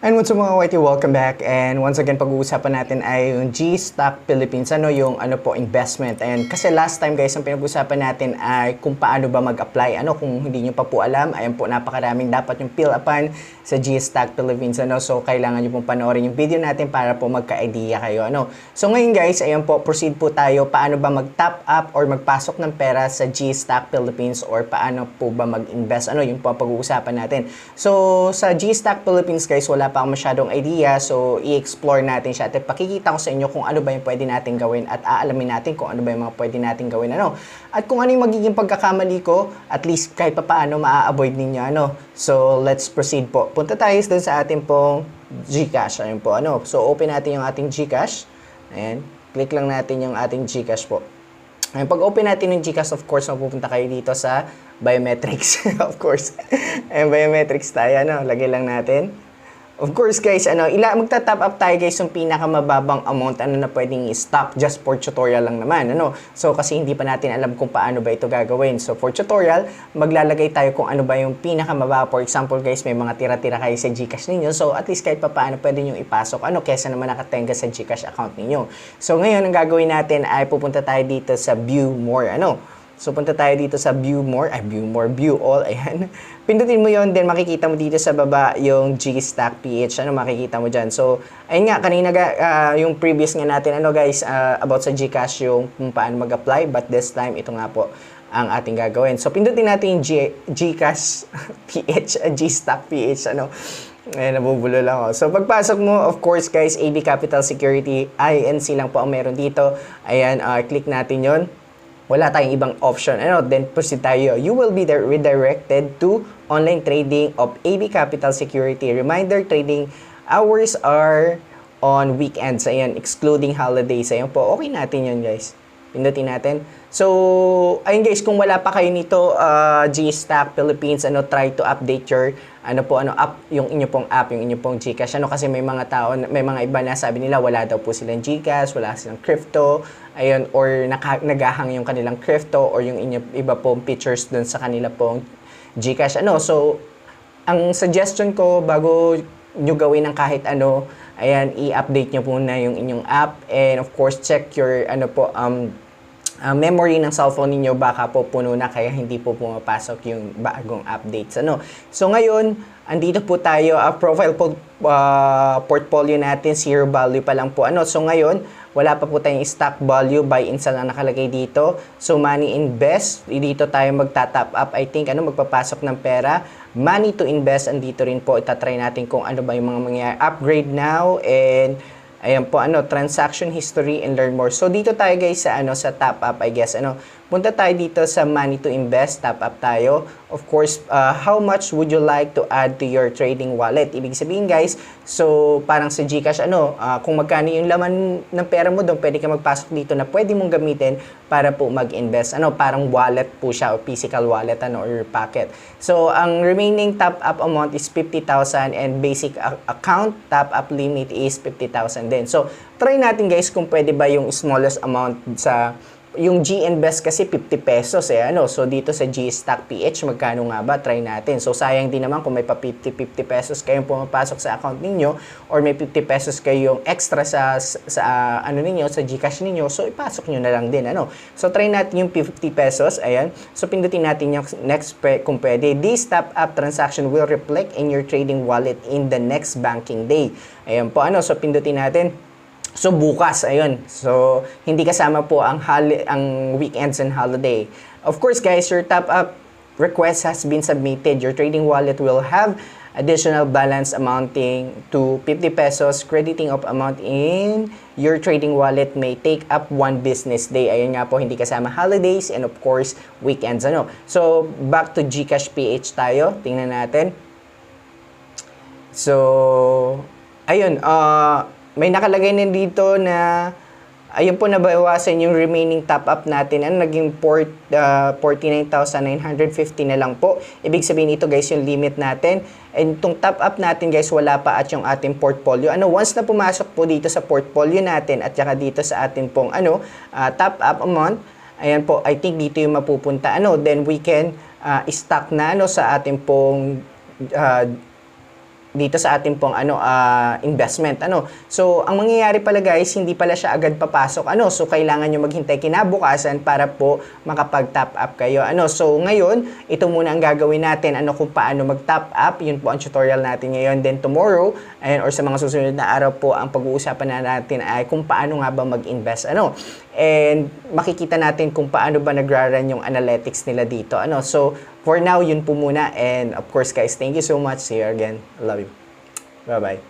And what's up mga whitey, welcome back. And once again, pag-uusapan natin ay yung G-Stock Philippines, yung investment. And kasi last time guys, ang pinag-uusapan natin ay kung paano ba mag-apply. Kung hindi nyo pa po alam, ayan po, napakaraming dapat yung fill upan sa G-Stock Philippines. So kailangan nyo pong panoorin yung video natin para po magka-idea kayo. So ngayon guys, ayan po, proceed po tayo. Paano ba mag-top up or magpasok ng pera sa G-Stock Philippines or paano po ba mag-invest? Yung po ang pag-uusapan natin. So sa G-Stock Philippines guys, wala pa akong masyadong idea, so i-explore natin siya at pakikita ko sa inyo kung ano ba yung pwede natin gawin at aalamin natin kung ano ba yung mga pwede natin gawin at kung ano yung magiging pagkakamali ko, at least kahit pa paano maa-avoid ninyo So let's proceed po. Punta tayo dun sa ating pong GCash. Ayun po So open natin yung ating GCash. Ayan, click lang natin yung ating GCash po. Ayun, pag open natin yung GCash, of course, mapupunta kayo dito sa biometrics. Of course. Ayun, biometrics tayo. Lagay lang natin. Of course guys, magta-top up tayo guys yung pinakamababang amount na pwedeng i-stop just for tutorial lang naman, So kasi hindi pa natin alam kung paano ba ito gagawin. So for tutorial, maglalagay tayo kung ano ba yung pinakamababa. For example guys, may mga tira-tira kayo sa GCash ninyo. So at least kahit pa paano pwede nyo ipasok, kesa naman nakatenga sa GCash account ninyo. So ngayon, ang gagawin natin ay pupunta tayo dito sa View More, So, punta tayo dito sa View More, View All, ayan. Pindutin mo yon, then makikita mo dito sa baba yung G-Stock PH, makikita mo dyan. So, ayun nga, kanina yung previous nga natin, guys, about sa GCash, yung kung paano mag-apply, but this time, ito nga po ang ating gagawin. So, pindutin natin yung GCash PH, G-Stock PH, Ayan, nabubulo lang ako. So, pagpasok mo, of course, guys, AB Capital Security, INC lang po ang meron dito. Ayan, click natin yon. Wala tayong ibang option. Then proceed tayo. You will be redirected to online trading of AB Capital Security. Reminder, trading hours are on weekends. Ayan, excluding holidays. Ayan po, okay natin yun guys. Pindutin natin. So, ayun guys, kung wala pa kayo nito, G-Stock Philippines, try to update your, yung inyo pong app, yung inyo pong GCash. Kasi may mga tao, may mga iba na sabi nila, wala daw po silang GCash, wala silang crypto, ayun, or nagahang yung kanilang crypto, or yung inyo, iba pong pictures dun sa kanila pong GCash. So, ang suggestion ko, bago nyo gawin ng kahit ayan, i-update nyo muna yung inyong app, and of course, check your, memory ng cellphone ninyo, baka po puno na kaya hindi po pumapasok yung bagong updates. So ngayon, andito po tayo, profile portfolio natin, zero value pa lang po. So ngayon, wala pa po tayong stock value, buy in sell na nakalagay dito. So money invest, dito tayo magta-top up. I think magpapasok ng pera. Money to invest, andito rin po, itatry natin kung ano ba yung mga mangyayari. Upgrade now, and ayan po, transaction history and learn more. So, dito tayo guys sa, sa top up, I guess, punta tayo dito sa money to invest, top up tayo. Of course, how much would you like to add to your trading wallet? Ibig sabihin guys, so, parang sa GCash, kung magkano yung laman ng pera mo doon, pwede ka magpasok dito na pwede mong gamitin para po mag-invest. Parang wallet po siya, o physical wallet, or your pocket. So, ang remaining top up amount is 50,000 and basic account top up limit is 50,000 din. So, try natin guys kung pwede ba yung smallest amount sa yung G-Invest kasi 50 pesos So dito sa G-Stock PH magkano nga ba? Try natin. So sayang din naman kung may pa 50 pesos kayong pumapasok sa account ninyo or may 50 pesos kayong extra sa ninyo, sa GCash ninyo. So ipasok nyo na lang din So try natin yung 50 pesos. Ayan. So pindutin natin yung next kung pwede. This top up transaction will reflect in your trading wallet in the next banking day. Ayan po So pindutin natin. So, bukas, ayun. So, hindi kasama po ang weekends and holiday. Of course, guys, your top-up request has been submitted. Your trading wallet will have additional balance amounting to 50 pesos. Crediting of amount in your trading wallet may take up 1 business day. Ayun nga po, hindi kasama holidays and of course, weekends. So, back to GCash PH tayo. Tingnan natin. So, ayun, may nakalagay na dito na ayun po, nabawasan yung remaining top up natin. Naging 49,950 na lang po. Ibig sabihin ito guys yung limit natin. And itong top up natin guys, wala pa at yung ating portfolio. Once na pumasok po dito sa portfolio natin at saka dito sa atin pong top up amount, ayan po, I think dito yung mapupunta. Then we can stock na sa ating pong dito sa ating pong investment. So ang mangyayari pala guys, hindi pala siya agad papasok. So kailangan nyo maghintay kinabukasan para po makapag-top up kayo. So ngayon, ito muna ang gagawin natin, kung paano mag-top up. Yun po ang tutorial natin ngayon. Then tomorrow, or sa mga susunod na araw po, ang pag-uusapan na natin ay kung paano nga ba mag-invest. And makikita natin kung paano ba nagra-run yung analytics nila dito. So for now, yun po muna. And of course guys, thank you so much. See you again. I love you. Bye-bye.